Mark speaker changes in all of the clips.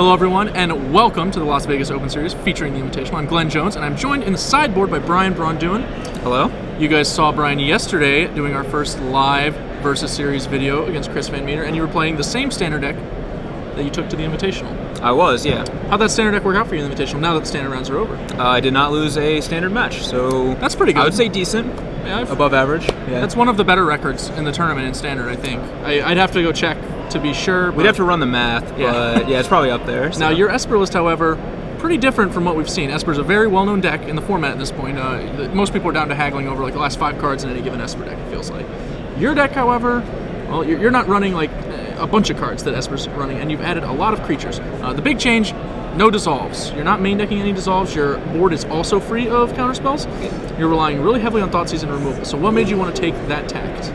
Speaker 1: Hello everyone, and welcome to the Las Vegas Open Series featuring the Invitational. I'm Glenn Jones, and I'm joined in the sideboard by Braun-Duin.
Speaker 2: Hello.
Speaker 1: You guys saw Brian yesterday doing our first live versus series video against Chris Van Meter, and you were playing the same standard deck that you took to the Invitational.
Speaker 2: I was, yeah.
Speaker 1: How'd that standard deck work out for you in the Invitational now that the standard rounds are over?
Speaker 2: I did not lose a standard match, so...
Speaker 1: That's pretty good.
Speaker 2: I would say decent. Yeah, above average. Yeah.
Speaker 1: That's one of the better records in the tournament in standard, I think. I'd have to go check to be sure.
Speaker 2: We'd have to run the math, but yeah, it's probably up there. So.
Speaker 1: Now, your Esper list, however, pretty different from what we've seen. Esper's a very well-known deck in the format at this point. Most people are down to haggling over like the last 5 cards in any given Esper deck, it feels like. Your deck, however, well, you're not running like a bunch of cards that Esper's running, and you've added a lot of creatures. The big change, no dissolves. You're not main decking any dissolves. Your board is also free of counterspells. You're relying really heavily on Thoughtseize and removal. So what made you want to take that tact?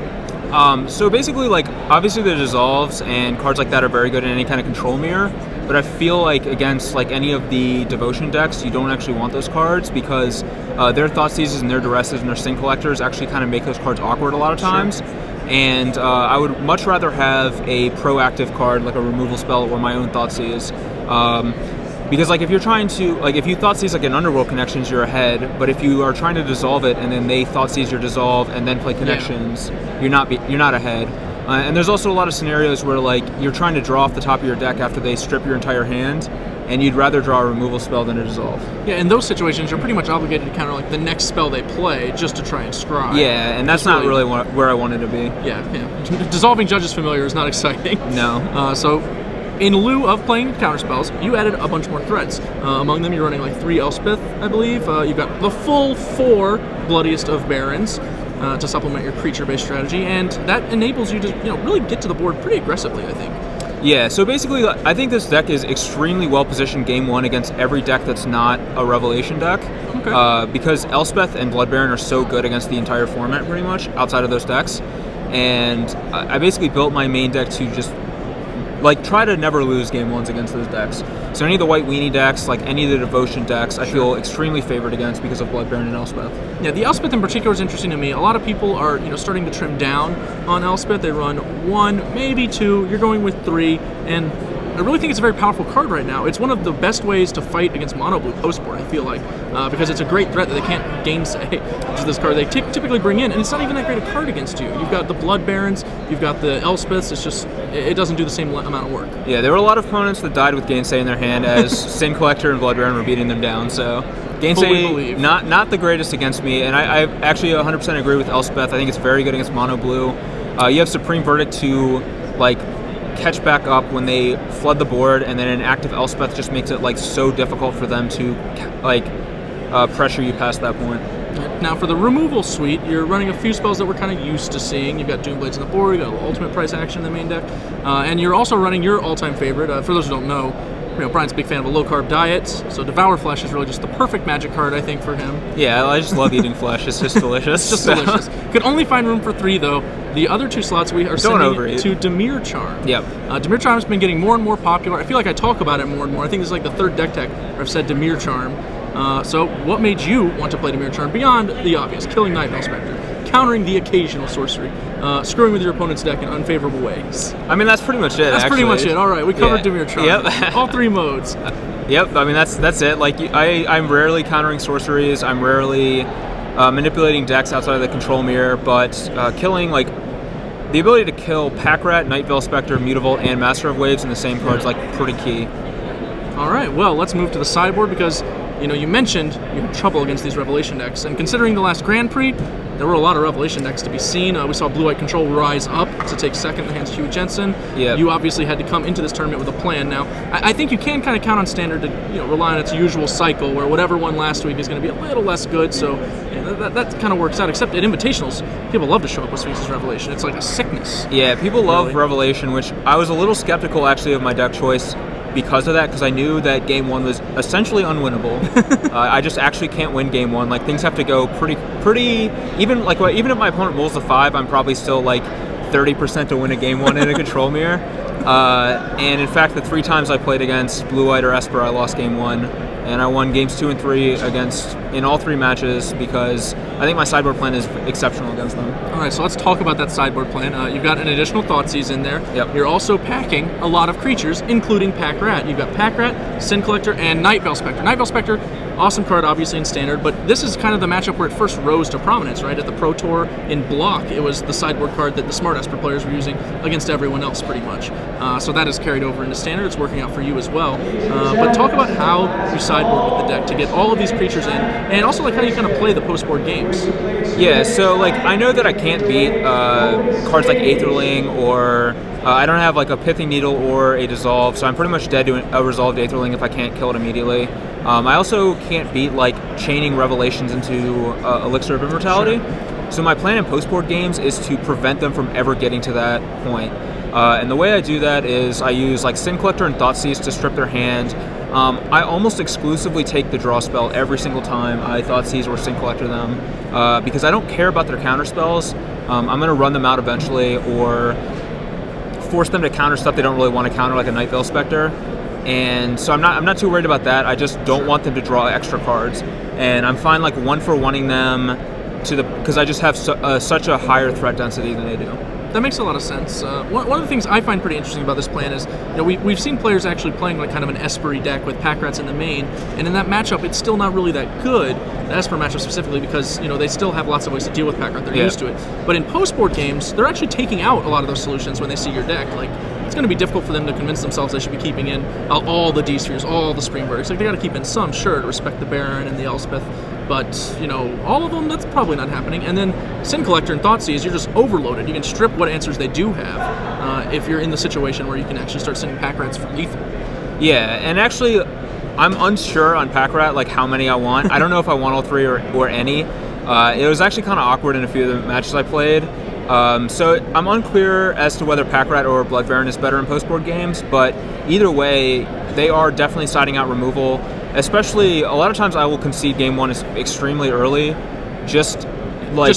Speaker 2: So basically, like, obviously the dissolves and cards like that are very good in any kind of control mirror, but I feel like against like any of the devotion decks, you don't actually want those cards because their Thoughtseizes and their Duresses and their Sin Collectors actually kind of make those cards awkward a lot of times. Sure. And I would much rather have a proactive card like a removal spell or my own Thoughtseize. Because like if you're trying to, like if you Thoughtseize like an Underworld Connections, you're ahead, but if you are trying to dissolve it and then they Thoughtseize your dissolve and then play Connections, you're not ahead. And there's also a lot of scenarios where like you're trying to draw off the top of your deck after they strip your entire hand, and you'd rather draw a removal spell than a dissolve. Yeah,
Speaker 1: in those situations, you're pretty much obligated to counter like the next spell they play just to try and scry.
Speaker 2: Yeah, and that's not really where I wanted to be.
Speaker 1: Yeah. Dissolving Judge's Familiar is not exciting.
Speaker 2: No.
Speaker 1: So, in lieu of playing counterspells, you added a bunch more threats. Among them, you're running like 3 Elspeth, I believe. You've got the full 4 Bloodiest of Barons to supplement your creature-based strategy, and that enables you to really get to the board pretty aggressively, I think.
Speaker 2: Yeah, so basically, I think this deck is extremely well positioned game 1 against every deck that's not a Revelation deck. Okay. Because Elspeth and Blood Baron are so good against the entire format, pretty much, outside of those decks. And I basically built my main deck to just like try to never lose game 1s against those decks. So any of the white weenie decks, like any of the devotion decks, I feel extremely favored against because of Blood Baron and Elspeth. Yeah,
Speaker 1: the Elspeth in particular is interesting to me. A lot of people are starting to trim down on Elspeth. They run 1, maybe 2. You're going with 3, and I really think it's a very powerful card right now. It's one of the best ways to fight against mono blue postboard, I feel like, because it's a great threat that they can't gainsay, which is this card they typically bring in, and it's not even that great a card against you. You've got the Blood Barons, you've got the Elspeths. It's just, it doesn't do the same amount of work.
Speaker 2: Yeah, there were a lot of opponents that died with gainsay in their hand as Sin Collector and Blood Baron were beating them down, so gainsay not the greatest against me, and I actually 100% agree with Elspeth. I think it's very good against mono blue. You have Supreme Verdict to like catch back up when they flood the board, and then an active Elspeth just makes it like so difficult for them to like pressure you past that point.
Speaker 1: Now for the removal suite, you're running a few spells that we're kind of used to seeing. You've got Doomblades on the board, you've got Ultimate Price Action in the main deck, and you're also running your all-time favorite. For those who don't know, Brian's a big fan of a low-carb diet, so Devour Flesh is really just the perfect magic card, I think, for him.
Speaker 2: Yeah, I just love eating flesh. It's just delicious.
Speaker 1: It's just delicious. Could only find room for 3, though. The other 2 slots we are sending to Dimir Charm.
Speaker 2: Yep.
Speaker 1: Dimir Charm's been getting more and more popular. I feel like I talk about it more and more. I think this is like the 3rd deck tech where I've said Dimir Charm. So what made you want to play Dimir Charm beyond the obvious? Killing Nightveil Spectre, countering the occasional sorcery, screwing with your opponent's deck in unfavorable ways.
Speaker 2: I mean, that's pretty much it.
Speaker 1: That's pretty much it. All right, we covered Dimir Charm.
Speaker 2: Yep.
Speaker 1: All 3 modes.
Speaker 2: Yep. I mean, that's it. Like I'm rarely countering sorceries. I'm rarely manipulating decks outside of the control mirror, but killing like the ability to kill Packrat, Nightveil Spectre, Mutavault, and Master of Waves in the same card is like pretty key.
Speaker 1: All right. Well, let's move to the sideboard because you mentioned you had trouble against these Revelation decks, and considering the last Grand Prix, there were a lot of Revelation decks to be seen. We saw Blue-White Control rise up to take 2nd in the hands of Hugh Jensen.
Speaker 2: Yep.
Speaker 1: You obviously had to come into this tournament with a plan. Now, I think you can kind of count on Standard to rely on its usual cycle, where whatever won last week is going to be a little less good, so that kind of works out, except at Invitationals, people love to show up with Sphinx's Revelation. It's like a sickness.
Speaker 2: Yeah, people love Revelation, which I was a little skeptical, actually, of my deck choice because of that, because I knew that game 1 was essentially unwinnable. I just actually can't win game 1. Like, things have to go pretty. Even if my opponent rolls a 5, I'm probably still like 30% to win a game 1 in a control mirror. And in fact, the 3 times I played against Blue White or Esper, I lost game 1, and I won games 2 and 3 in all 3 matches because I think my sideboard plan is exceptional against them.
Speaker 1: All right, so let's talk about that sideboard plan. You've got an additional Thoughtseize in there.
Speaker 2: Yep.
Speaker 1: You're also packing a lot of creatures, including Pack Rat. You've got Pack Rat, Sin Collector, and Night Veil Spectre. Night Veil Spectre, awesome card, obviously, in Standard, but this is kind of the matchup where it first rose to prominence, right? At the Pro Tour in Block, it was the sideboard card that the Smart Esper players were using against everyone else, pretty much. So that is carried over into Standard. It's working out for you as well. But talk about how you sideboard with the deck to get all of these creatures in, and also like how you kind of play the post-board games.
Speaker 2: Yeah, so like I know that I can't beat cards like Aetherling, or I don't have like a Pithing Needle or a Dissolve, so I'm pretty much dead to a Resolved Aetherling if I can't kill it immediately. I also can't beat like chaining Revelations into Elixir of Immortality. Sure. So my plan in post-board games is to prevent them from ever getting to that point. And the way I do that is I use like Sin Collector and Thoughtseize to strip their hand. I almost exclusively take the draw spell every single time I Thoughtseize or Sin Collector them, because I don't care about their counter spells. I'm going to run them out eventually, or force them to counter stuff they don't really want to counter, like a Night Veil Spectre. And so I'm not too worried about that. I just don't want them to draw extra cards, and I'm fine like 1-for-1ing them to the, because I just have such a higher threat density than they do.
Speaker 1: That makes a lot of sense. One of the things I find pretty interesting about this plan is, we've seen players actually playing like kind of an Esper-y deck with Pack Rats in the main, and in that matchup, it's still not really that good, the Esper matchup specifically, because they still have lots of ways to deal with Pack Rat. They're used to it. But in post-board games, they're actually taking out a lot of those solutions when they see your deck. Like, it's going to be difficult for them to convince themselves they should be keeping in all the D-Spheres, all the Scream Verdicts. Like, they got to keep in some, sure, to respect the Baron and the Elspeth. But, all of them, that's probably not happening. And then Sin Collector and Thoughtseize, you're just overloaded. You can strip what answers they do have if you're in the situation where you can actually start sending Pack Rats for lethal.
Speaker 2: Yeah, and actually, I'm unsure on Pack Rat, like how many I want. I don't know if I want all three or any. It was actually kind of awkward in a few of the matches I played. So I'm unclear as to whether Pack Rat or Blood Baron is better in post-board games, but either way, they are definitely siding out removal. Especially, a lot of times I will concede game one extremely early, just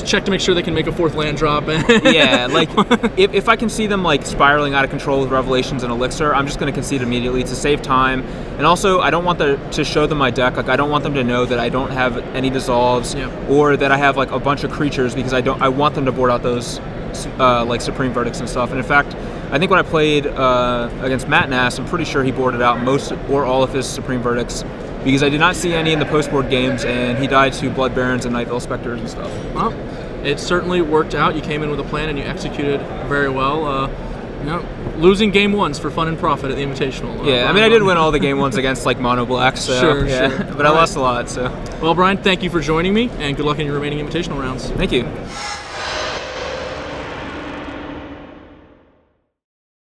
Speaker 1: check to make sure they can make a 4th land drop.
Speaker 2: Yeah, like if I can see them like spiraling out of control with Revelations and Elixir, I'm just going to concede immediately to save time. And also, I don't want to show them my deck. Like, I don't want them to know that I don't have any Dissolves, or that I have like a bunch of creatures, because I want them to board out those like Supreme Verdicts and stuff. And in fact, I think when I played against Matt Nass, I'm pretty sure he boarded out most or all of his Supreme Verdicts, because I did not see any in the post-board games, and he died to Blood Barons and Night Veil Spectres and stuff.
Speaker 1: Well, it certainly worked out. You came in with a plan and you executed very well. Losing game ones for fun and profit at the Invitational.
Speaker 2: Yeah, I mean, I did win all the game ones against like Mono Black, so
Speaker 1: sure.
Speaker 2: But I lost a lot, so.
Speaker 1: Well, Brian, thank you for joining me, and good luck in your remaining Invitational rounds.
Speaker 2: Thank you.